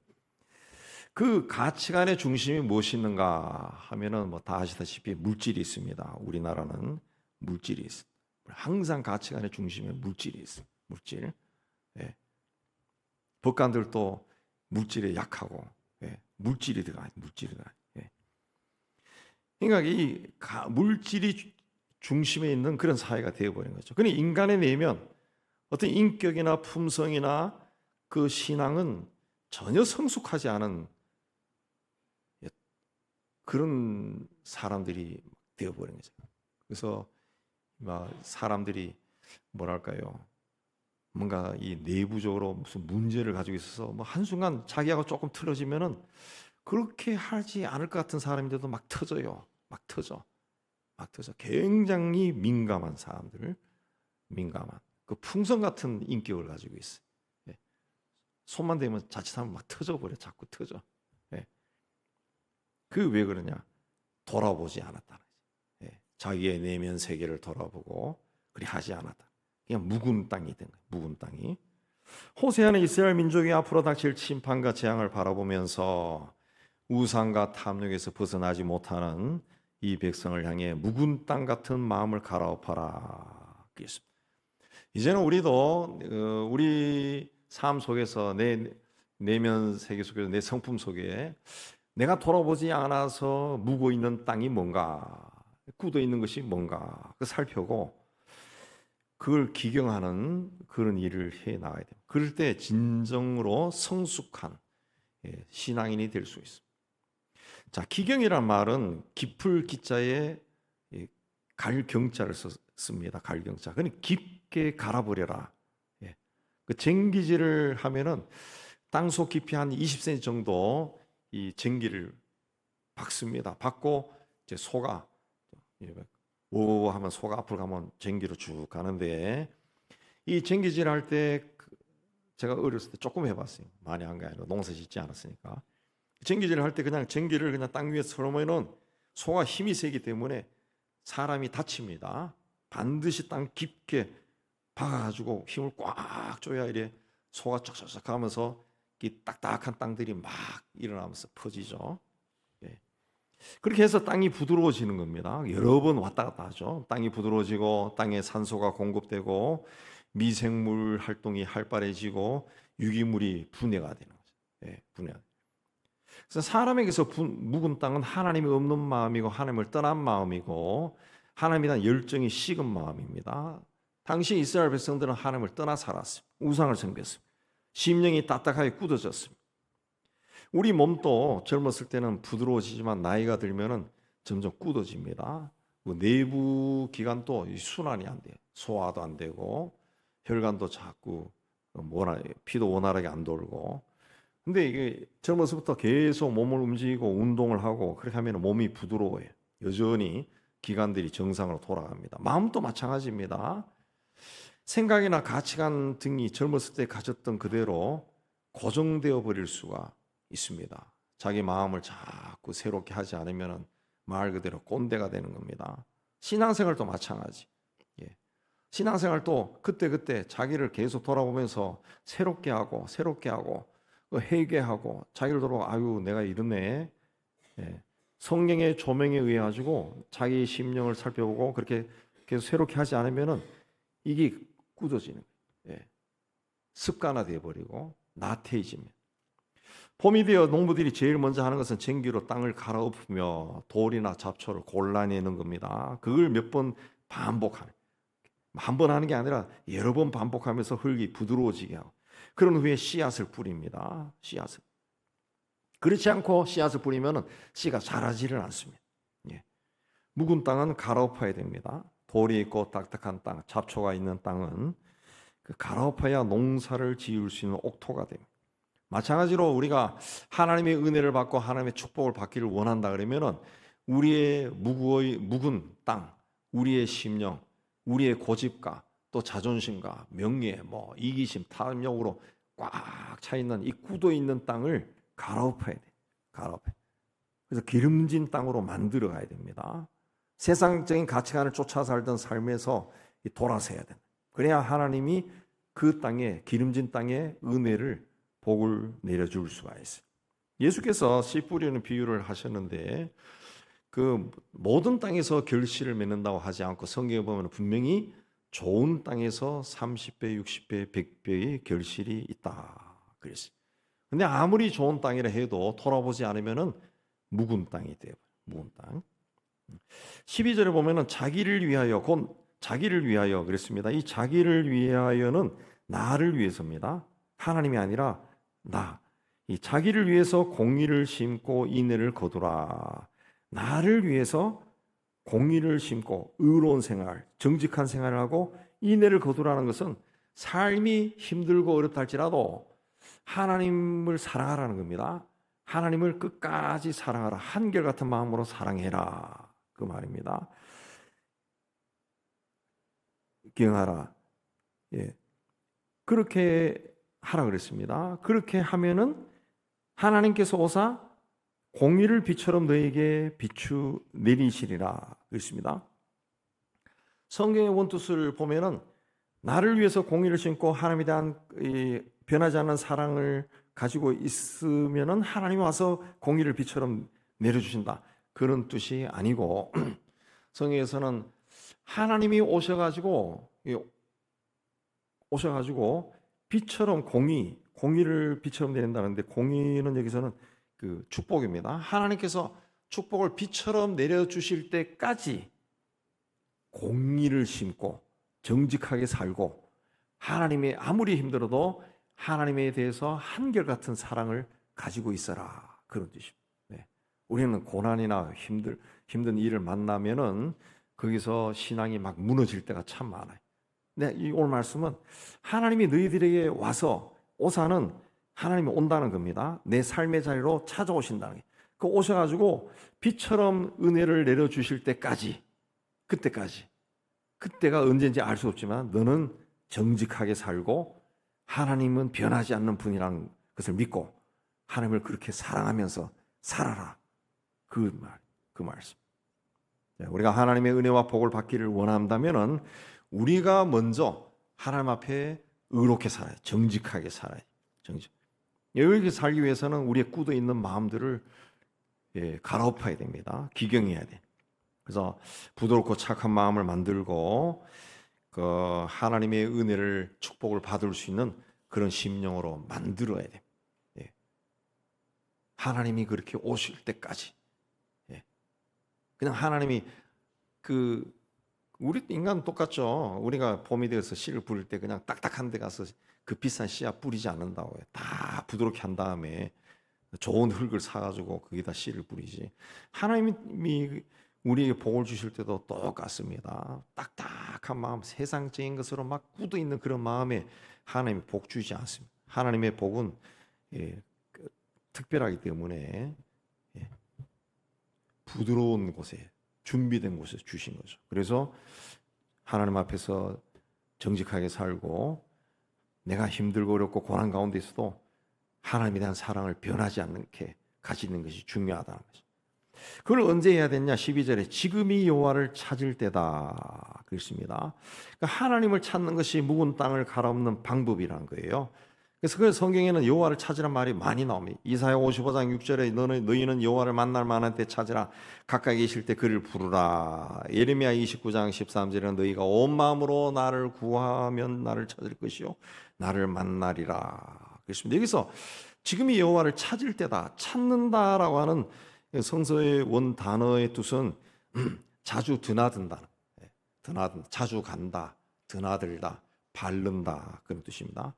그 가치관의 중심이 무엇이 있는가 하면은 뭐 다 아시다시피 물질이 있습니다. 우리나라는 물질이 있습니다. 항상 가치관의 중심에 물질이 있어요. 물질. 법관들도 물질에 약하고, 물질이 들어가요. 물질이 들어가요. 그러니까 이 물질이 중심에 있는 그런 사회가 되어버린 거죠. 그러니 인간의 내면, 어떤 인격이나 품성이나 그 신앙은 전혀 성숙하지 않은 그런 사람들이 되어버린 거죠. 그래서 사람들이 뭐랄까요? 뭔가 이 내부적으로 무슨 문제를 가지고 있어서 뭐 한순간 자기하고 조금 틀어지면은 그렇게 하지 않을 것 같은 사람인데도 막 터져요. 막 터져. 굉장히 민감한 사람들, 민감한 그 풍선 같은 인격을 가지고 있어요. 손만 대면 자칫하면 막 터져버려. 자꾸 터져. 그 왜 그러냐? 돌아보지 않았다는 거지. 자기의 내면 세계를 돌아보고 그리 하지 않았다. 그냥 묵은 땅이 된 거예요. 묵은 땅이. 호세아는 이스라엘 민족이 앞으로 닥칠 심판과 재앙을 바라보면서 우상과 탐욕에서 벗어나지 못하는 이 백성을 향해 묵은 땅 같은 마음을 갈아엎어라. 그랬습니다. 이제는 우리도 우리 삶 속에서 내 내면 세계 속에서 내 성품 속에 내가 돌아보지 않아서 묵어 있는 땅이 뭔가, 굳어 있는 것이 뭔가 살펴고 그걸 기경하는 그런 일을 해 나가야 됩니다. 그럴 때 진정으로 성숙한 신앙인이 될 수 있습니다. 자, 기경이란 말은 깊을 기자에 갈경자를 씁니다. 갈경자. 그러니 깊게 갈아버려라. 그 쟁기질을 하면은 땅속 깊이 한 20cm 정도 이 쟁기를 박습니다. 박고 이제 소가 오 하면 소가 앞으로 가면 쟁기로 쭉 가는데, 이 쟁기질 할 때 제가 어렸을 때 조금 해봤어요. 많이 한 게 아니라 농사 짓지 않았으니까. 쟁기질을 할 때 그냥 쟁기를 그냥 땅 위에 설으면은 소가 힘이 세기 때문에 사람이 다칩니다. 반드시 땅 깊게 박아가지고 힘을 꽉 줘야 이래 소가 쫙쫙쫙 가면서 이 딱딱한 땅들이 막 일어나면서 퍼지죠. 그렇게 해서 땅이 부드러워지는 겁니다. 여러 번 왔다 갔다 하죠. 땅이 부드러워지고 땅에 산소가 공급되고 미생물 활동이 활발해지고 유기물이 분해가 되는 거죠. 예, 분해. 그래서 사람에게서 묵은 땅은 하나님이 없는 마음이고 하나님을 떠난 마음이고 하나님에 대한 열정이 식은 마음입니다. 당시 이스라엘 백성들은 하나님을 떠나 살았습니다. 우상을 섬겼습니다. 심령이 딱딱하게 굳어졌습니다. 우리 몸도 젊었을 때는 부드러워지지만 나이가 들면은 점점 굳어집니다. 내부 기관도 순환이 안 돼요. 소화도 안 되고 혈관도 자꾸 피도 원활하게 안 돌고. 근데 이게 젊어서부터 계속 몸을 움직이고 운동을 하고 그렇게 하면 몸이 부드러워요. 여전히 기관들이 정상으로 돌아갑니다. 마음도 마찬가지입니다. 생각이나 가치관 등이 젊었을 때 가졌던 그대로 고정되어 버릴 수가 있습니다. 자기 마음을 자꾸 새롭게 하지 않으면 말 그대로 꼰대가 되는 겁니다. 신앙생활도 마찬가지. 신앙생활도 그때그때 자기를 계속 돌아보면서 새롭게 하고 회개하고 자기를 돌아보고 아유 내가 이러네. 성령의 조명에 의해 가지고 자기 심령을 살펴보고 그렇게 계속 새롭게 하지 않으면 이게 굳어지는 거예요. 습관화되어 버리고 나태해집니다. 봄이 되어 농부들이 제일 먼저 하는 것은 쟁기로 땅을 갈아엎으며 돌이나 잡초를 골라내는 겁니다. 그걸 몇 번 반복하는, 한 번 하는 게 아니라 여러 번 반복하면서 흙이 부드러워지게 하고 그런 후에 씨앗을 뿌립니다. 씨앗을. 그렇지 않고 씨앗을 뿌리면 씨가 자라지를 않습니다. 묵은 땅은 갈아엎어야 됩니다. 돌이 있고 딱딱한 땅, 잡초가 있는 땅은 그 갈아엎어야 농사를 지을 수 있는 옥토가 됩니다. 마찬가지로 우리가 하나님의 은혜를 받고 하나님의 축복을 받기를 원한다 그러면은 우리의 묵은 땅, 우리의 심령, 우리의 고집과 또 자존심과 명예, 이기심, 탐욕으로 꽉 차 있는 이 굳어 있는 땅을 갈아엎어야 돼. 갈아엎어야. 그래서 기름진 땅으로 만들어 가야 됩니다. 세상적인 가치관을 쫓아 살던 삶에서 돌아서야 된다. 그래야 하나님이 그 땅에 기름진 땅에 은혜를 복을 내려줄 수가 있어요. 예수께서 씨 뿌리는 비유를 하셨는데 그 모든 땅에서 결실을 맺는다고 하지 않고 성경에 보면 분명히 좋은 땅에서 30배, 60배, 100배의 결실이 있다 그랬어요. 근데 아무리 좋은 땅이라 해도 돌아보지 않으면은 묵은 땅이 돼요. 묵은 땅. 12절에 보면은 자기를 위하여 곧 자기를 위하여 그랬습니다. 이 자기를 위하여는 나를 위해서입니다. 하나님이 아니라 나. 이 자기를 위해서 공의를 심고 인애를 거두라. 나를 위해서 공의를 심고 의로운 생활, 정직한 생활을 하고 인애를 거두라는 것은 삶이 힘들고 어렵다 할지라도 하나님을 사랑하라는 겁니다. 하나님을 끝까지 사랑하라. 한결같은 마음으로 사랑해라. 그 말입니다. 경하라. 그렇게 하라 그랬습니다. 그렇게 하면은 하나님께서 오사 공의를 비처럼 너에게 비추 내리시리라 그랬습니다. 성경의 원뜻을 보면은 나를 위해서 공의를 심고 하나님에 대한 변하지 않는 사랑을 가지고 있으면은 하나님이 와서 공의를 비처럼 내려주신다. 그런 뜻이 아니고 성경에서는 하나님이 오셔가지고 비처럼 공의를 비처럼 내린다는데 공의는 여기서는 그 축복입니다. 하나님께서 축복을 비처럼 내려주실 때까지 공의를 심고 정직하게 살고 하나님이 아무리 힘들어도 하나님에 대해서 한결같은 사랑을 가지고 있어라. 그런 뜻입니다. 우리는 고난이나 힘든 일을 만나면은 거기서 신앙이 막 무너질 때가 참 많아요. 근데 이 오늘 말씀은 하나님이 너희들에게 와서 오사는 하나님이 온다는 겁니다. 내 삶의 자리로 찾아오신다는 게. 그 오셔가지고 빛처럼 은혜를 내려주실 때까지, 그때가 언제인지 알 수 없지만 너는 정직하게 살고 하나님은 변하지 않는 분이라는 것을 믿고 하나님을 그렇게 사랑하면서 살아라. 그 말씀. 우리가 하나님의 은혜와 복을 받기를 원한다면은 우리가 먼저 하나님 앞에 의롭게 살아야, 정직하게 살아야. 여기 살기 위해서는 우리의 굳어 있는 마음들을 갈아엎어야 됩니다. 기경해야 돼. 그래서 부드럽고 착한 마음을 만들고 그 하나님의 은혜를 축복을 받을 수 있는 그런 심령으로 만들어야 돼. 하나님이 그렇게 오실 때까지. 그냥 하나님이 우리 인간 똑같죠. 우리가 봄이 되어서 씨를 뿌릴 때 그냥 딱딱한 데 가서 그 비싼 씨앗 뿌리지 않는다고요. 다 부드럽게 한 다음에 좋은 흙을 사가지고 거기다 씨를 뿌리지. 하나님이 우리에게 복을 주실 때도 똑같습니다. 딱딱한 마음, 세상적인 것으로 막 굳어 있는 그런 마음에 하나님이 복 주지 않습니다. 하나님의 복은 특별하기 때문에 부드러운 곳에, 준비된 곳에 주신 거죠. 그래서 하나님 앞에서 정직하게 살고 내가 힘들고 어렵고 고난 가운데 있어도 하나님에 대한 사랑을 변하지 않게 가지는 것이 중요하다는 거죠. 그걸 언제 해야 되냐? 12절에 지금이 여호와를 찾을 때다 그랬습니다. 그러니까 하나님을 찾는 것이 묵은 땅을 갈아엎는 방법이라는 거예요. 그래서 그 성경에는 여호와를 찾으란 말이 많이 나옵니다. 이사야 55장 6절에 너희는 여호와를 만날 만한 때 찾으라, 가까이 계실 때 그를 부르라. 예레미야 29장 13절에는 너희가 온 마음으로 나를 구하면 나를 찾을 것이요 나를 만나리라 그랬습니다. 여기서 지금이 여호와를 찾을 때다, 찾는다라고 하는 성서의 원 단어의 뜻은 자주 드나든다, 자주 간다, 드나들다, 바른다 그런 뜻입니다.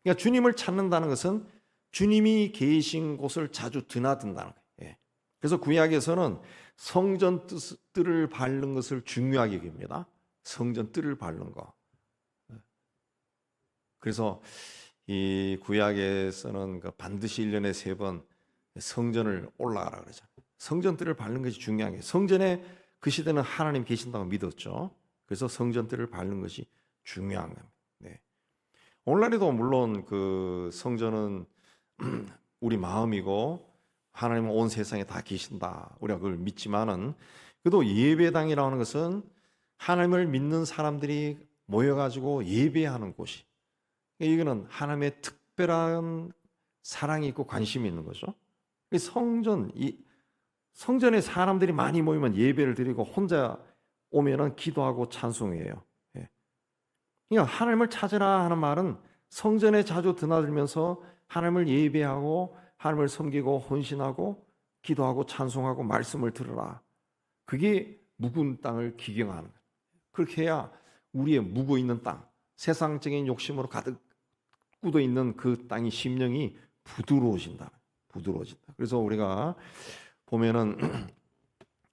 그러니까 주님을 찾는다는 것은 주님이 계신 곳을 자주 드나든다는 거예요. 그래서 구약에서는 성전 뜰을 밟는 것을 중요하게 여깁니다. 성전 뜰을 밟는 거. 그래서 이 구약에서는 반드시 1년에 3번 성전을 올라가라 그러잖아요. 성전 뜰을 밟는 것이 중요한 게, 성전에 그 시대는 하나님 계신다고 믿었죠. 그래서 성전 뜰을 밟는 것이 중요한 겁니다. 오늘날에도 물론 그 성전은 우리 마음이고 하나님은 온 세상에 다 계신다, 우리가 그걸 믿지만은, 그래도 예배당이라는 것은 하나님을 믿는 사람들이 모여가지고 예배하는 곳이, 이거는 하나님의 특별한 사랑이 있고 관심이 있는 거죠. 성전에 사람들이 많이 모이면 예배를 드리고 혼자 오면은 기도하고 찬송해요. 그러니까 하나님을 찾으라 하는 말은 성전에 자주 드나들면서 하나님을 예배하고 하나님을 섬기고 헌신하고 기도하고 찬송하고 말씀을 들으라. 그게 묵은 땅을 기경하는 거예요. 그렇게 해야 우리의 묵어 있는 땅, 세상적인 욕심으로 가득 굳어 있는 그 땅의 심령이 부드러워진다. 그래서 우리가 보면은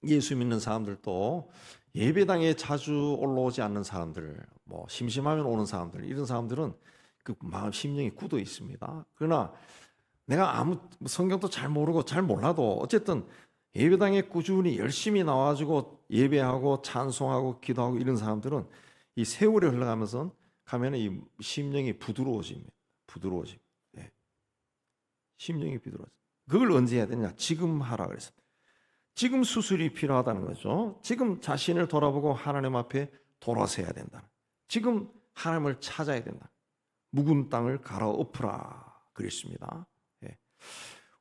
예수 믿는 사람들도 예배당에 자주 올라오지 않는 사람들, 심심하면 오는 사람들, 이런 사람들은 그 마음 심령이 굳어 있습니다. 그러나 내가 성경도 잘 모르고 잘 몰라도 어쨌든 예배당에 꾸준히 열심히 나와가지고 예배하고 찬송하고 기도하고 이런 사람들은 이 세월이 흘러가면서 이 심령이 부드러워집니다. 심령이 부드러워져. 그걸 언제 해야 되냐? 지금 하라 그랬어요. 지금 수술이 필요하다는 거죠. 지금 자신을 돌아보고 하나님 앞에 돌아서야 된다. 지금 하나님을 찾아야 된다. 묵은 땅을 갈아엎으라 그랬습니다.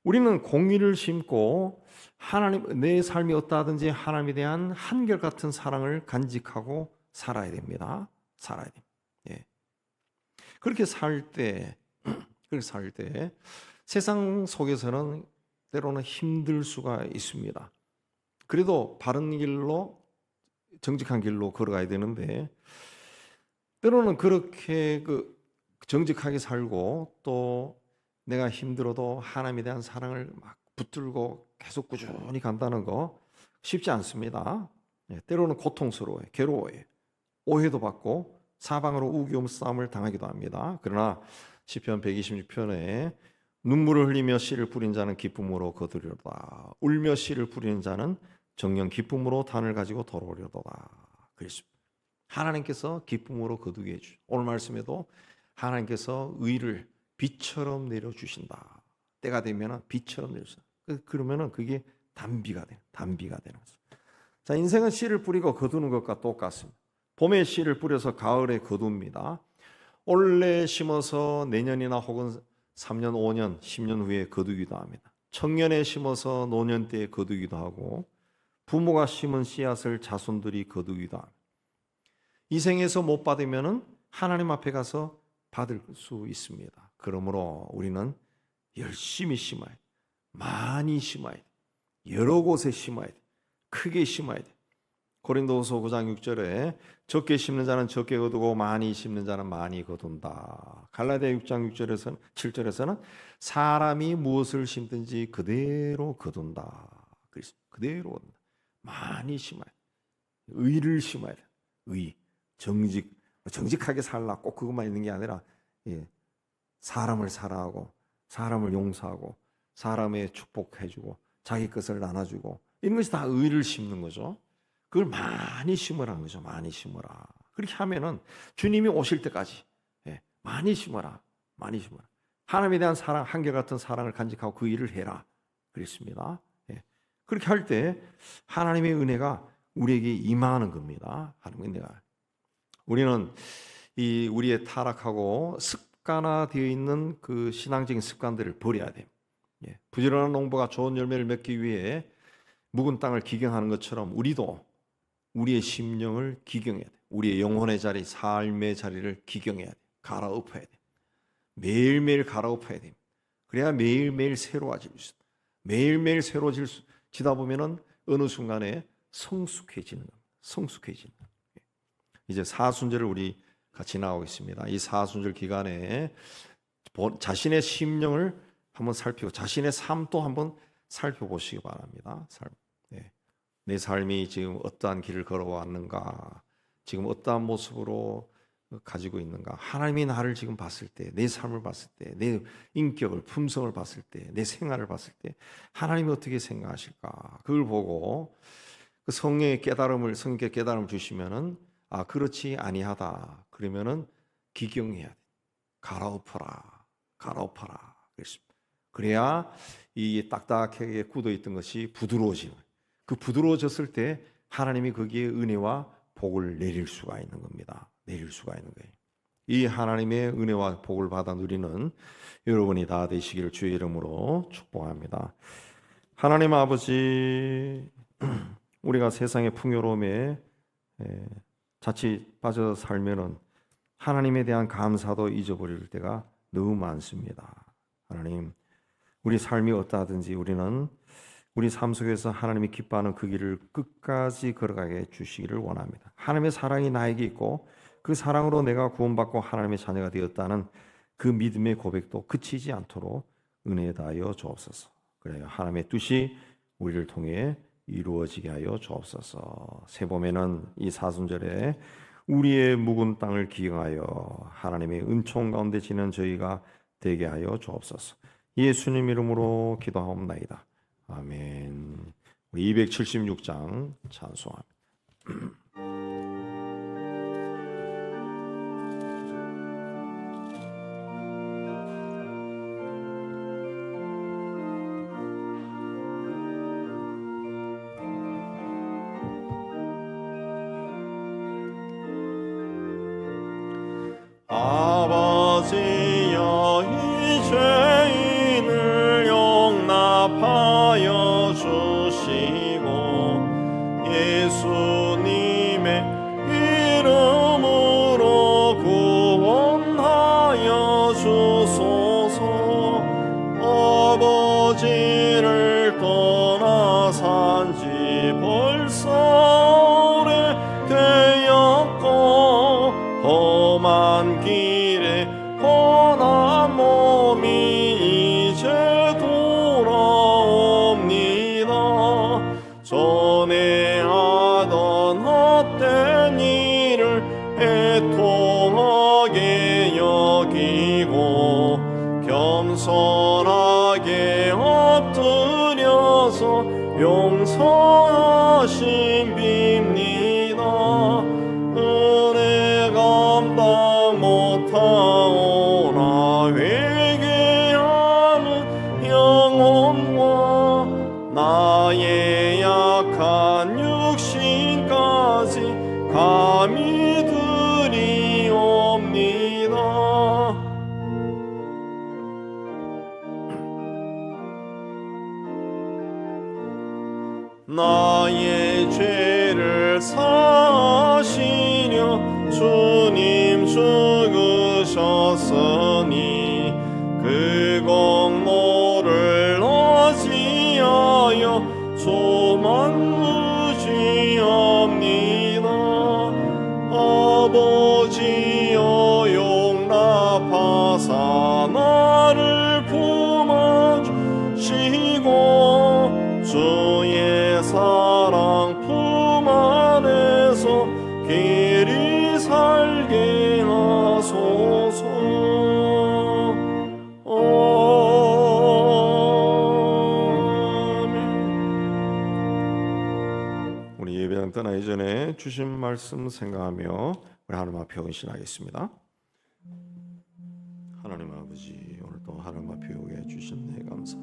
우리는 공의를 심고 하나님, 내 삶이 어떠하든지 하나님에 대한 한결같은 사랑을 간직하고 살아야 됩니다. 그렇게 살 때 세상 속에서는 때로는 힘들 수가 있습니다. 그래도 바른 길로, 정직한 길로 걸어가야 되는데, 때로는 그렇게 정직하게 살고 또 내가 힘들어도 하나님에 대한 사랑을 막 붙들고 계속 꾸준히 간다는 거 쉽지 않습니다. 때로는 고통스러워요. 괴로워요. 오해도 받고 사방으로 우기움 싸움을 당하기도 합니다. 그러나 시편 126편에 눈물을 흘리며 씨를 뿌린 자는 기쁨으로 거두리로다. 울며 씨를 뿌리는 자는 정녕 기쁨으로 단을 가지고 돌아오려도다. 그랬습니다. 하나님께서 기쁨으로 거두게 해주죠. 오늘 말씀에도 하나님께서 의를 비처럼 내려주신다. 때가 되면 비처럼 내려주신다. 그러면 그게 단비가 되는 거죠. 자, 인생은 씨를 뿌리고 거두는 것과 똑같습니다. 봄에 씨를 뿌려서 가을에 거둡니다. 올해 심어서 내년이나 혹은 3년, 5년, 10년 후에 거두기도 합니다. 청년에 심어서 노년 때에 거두기도 하고 부모가 심은 씨앗을 자손들이 거두기도 합니다. 이 생에서 못 받으면은 하나님 앞에 가서 받을 수 있습니다. 그러므로 우리는 열심히 심어야 돼. 많이 심어야 돼. 여러 곳에 심어야 돼. 크게 심어야 돼. 고린도후서 9장 6절에 적게 심는 자는 적게 거두고 많이 심는 자는 많이 거둔다. 갈라디아 6장 6절에서는 7절에서는 사람이 무엇을 심든지 그대로 거둔다. 그대로 거둔다. 많이 심어야 돼. 의를 심어야 돼. 의, 정직하게 살라 꼭 그것만 있는 게 아니라 사람을 사랑하고 사람을 용서하고 사람의 축복해주고 자기 것을 나눠주고 이런 것이 다 의를 심는 거죠. 그걸 많이 심으라는 거죠. 많이 심어라. 그렇게 하면은 주님이 오실 때까지 많이 심어라. 많이 심어라. 하나님에 대한 사랑, 한결같은 사랑을 간직하고 그 일을 해라. 그랬습니다. 그렇게 할 때 하나님의 은혜가 우리에게 임하는 겁니다. 하나님의 은혜가. 우리는 이 우리의 타락하고 습관화되어 있는 그 신앙적인 습관들을 버려야 돼요. 부지런한 농부가 좋은 열매를 맺기 위해 묵은 땅을 기경하는 것처럼 우리도 우리의 심령을 기경해야 돼. 우리의 영혼의 자리, 삶의 자리를 기경해야 돼. 갈아엎어야 돼. 매일매일 갈아엎어야 돼. 그래야 매일매일 새로워질 수 있어. 매일매일 새로워지다 보면은 어느 순간에 성숙해지는 겁니다. 성숙해지는 겁니다. 이제 사순절을 우리 같이 나오고 있습니다. 이 사순절 기간에 자신의 심령을 한번 살피고 자신의 삶도 한번 살펴보시기 바랍니다. 내 삶이 지금 어떠한 길을 걸어왔는가, 지금 어떠한 모습으로 가지고 있는가, 하나님이 나를 지금 봤을 때, 내 삶을 봤을 때, 내 인격을, 품성을 봤을 때, 내 생활을 봤을 때 하나님이 어떻게 생각하실까, 그걸 보고 그 성령의 깨달음을 주시면은 그렇지 아니하다 그러면은 기경해야 돼. 갈아엎어라. 그랬습니다. 그래야 이 딱딱하게 굳어있던 것이 부드러워지는 거예요. 그 부드러워졌을 때 하나님이 거기에 은혜와 복을 내릴 수가 있는 겁니다. 내릴 수가 있는 거예요. 이 하나님의 은혜와 복을 받아 누리는 여러분이 다 되시기를 주의 이름으로 축복합니다. 하나님 아버지, 우리가 세상의 풍요로움에 자칫 빠져 살면은 하나님에 대한 감사도 잊어버릴 때가 너무 많습니다. 하나님, 우리 삶이 어떠하든지 우리는 우리 삶 속에서 하나님이 기뻐하는 그 길을 끝까지 걸어가게 주시기를 원합니다. 하나님의 사랑이 나에게 있고 그 사랑으로 내가 구원받고 하나님의 자녀가 되었다는 그 믿음의 고백도 그치지 않도록 은혜 다하여 주옵소서. 그래요. 하나님의 뜻이 우리를 통해 이루어지게 하여 주옵소서. 새봄에는 이 사순절에 우리의 묵은 땅을 기경하여 하나님의 은총 가운데 지는 저희가 되게 하여 주옵소서. 예수님 이름으로 기도하옵나이다. 아멘. 우리 276장 찬송합니다. 아버지여 이 죄인을 용납하여 주시고 예수님의 이름으로 구원하여 주소서. 아버지를 떠나 산지 벌써 오래되었고 험한 길에 고난 몸이 이제 돌아옵니다. 전에 하던 헛된 일을 애통하게 여기고 겸손하게 엎드려서 용서하심 빕니다. 은혜 감당 못하오나 회개하는 영혼과 나의 약한 육신까지 감히 드리옵니다. 나의 죄를 사시려 주님 죽으셨으니 그 공로를 어지하여 소망무지합니다. 아버지여 용납하사 나를 품어주시고 주의 사랑 품 안에서 길이 살게 하소서. 아멘. 우리 예배당 떠나기 전에 주신 말씀 생각하며 우리 하나님 앞에 헌신하겠습니다. 하나님 아버지, 오늘도 하나님 앞에 오게 주신 내 감사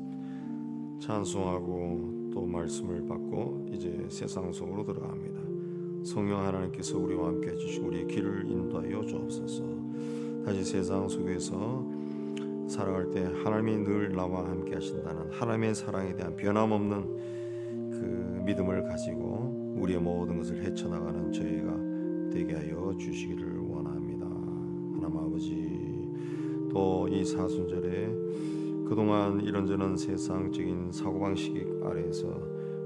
찬송하고 또 말씀을 받고 이제 세상 속으로 들어갑니다. 성령 하나님께서 우리와 함께 해주시고 우리의 길을 인도하여 주옵소서. 다시 세상 속에서 살아갈 때 하나님이 늘 나와 함께 하신다는 하나님의 사랑에 대한 변함없는 그 믿음을 가지고 우리의 모든 것을 헤쳐나가는 저희가 되게 하여 주시기를 원합니다. 하나님 아버지, 또 이 사순절에 그동안 이런저런 세상적인 사고방식 아래에서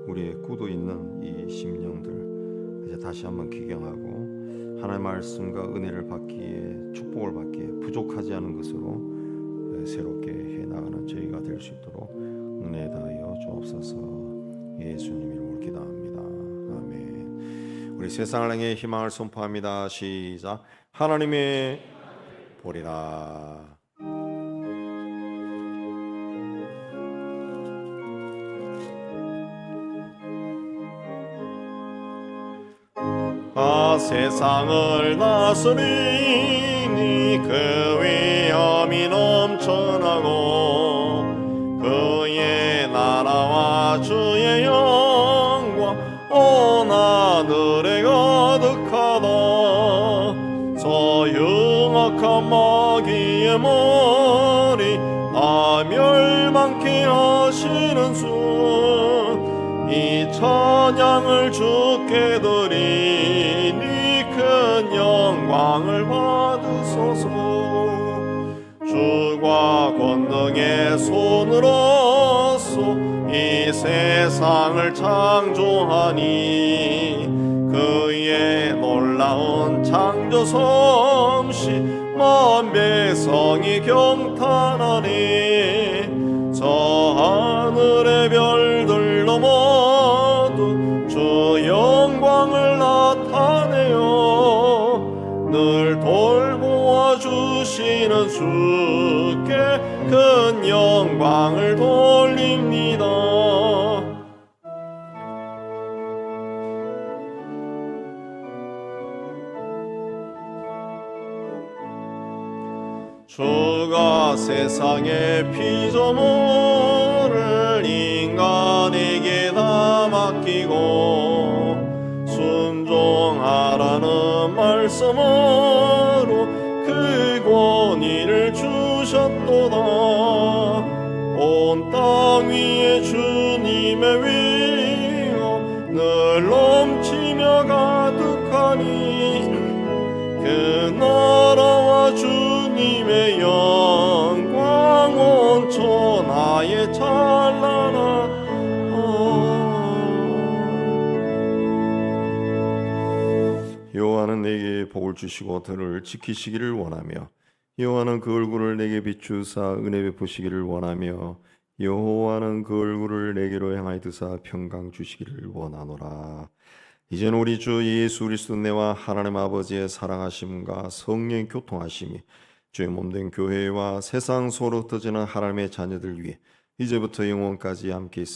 우리의 굳어 있는 이 심령들 이제 다시 한번 기경하고 하나님의 말씀과 은혜를 받기에 축복을 받기에 부족하지 않은 것으로 새롭게 해나가는 저희가 될 수 있도록 은혜 다하여 주옵소서. 예수님 이름으로 기도합니다. 아멘. 우리 세상을 향해 희망을 선포합니다. 시작. 하나님의 보리라. 세상을 다스리니 그 위엄이 넘쳐나고 그의 나라와 주의 영광 온 하늘에 가득하다. 저 흉악한 마귀의 머리 다 멸망케 하시는 주 이 찬양을 주께 드리니 큰 영광을 받으소서. 주가 권능의 손으로서 이 세상을 창조하니 그의 놀라운 창조 솜씨 만 백성이 경탄하니 저 하늘의 별들로 모두 주 영광을 나타내어 늘 돌보아 주시는 주께 큰 영광을 돌립니다. 주가 세상의 피조물을 인간에게 다 맡기고 순종하라는 말씀으로 그 권위를 주셨도다. 온 땅 위에 주님의 위엄 늘 넘치며 가득하니 그 나라와 주님의 영광 온 천하에 찬란하다. 여호와는 내게 복을 주시고 들을 지키시기를 원하며 여호와는 그 얼굴을 내게 비추사 은혜 베푸시기를 원하며 여호와는 그 얼굴을 내게로 향하여 드사 평강 주시기를 원하노라. 이제는 우리 주 예수 그리스도 내와 하나님 아버지의 사랑하심과 성령의 교통하심이 주의 몸된 교회와 세상 소로 떠지는 하나님의 자녀들 위해 이제부터 영원까지 함께 있으며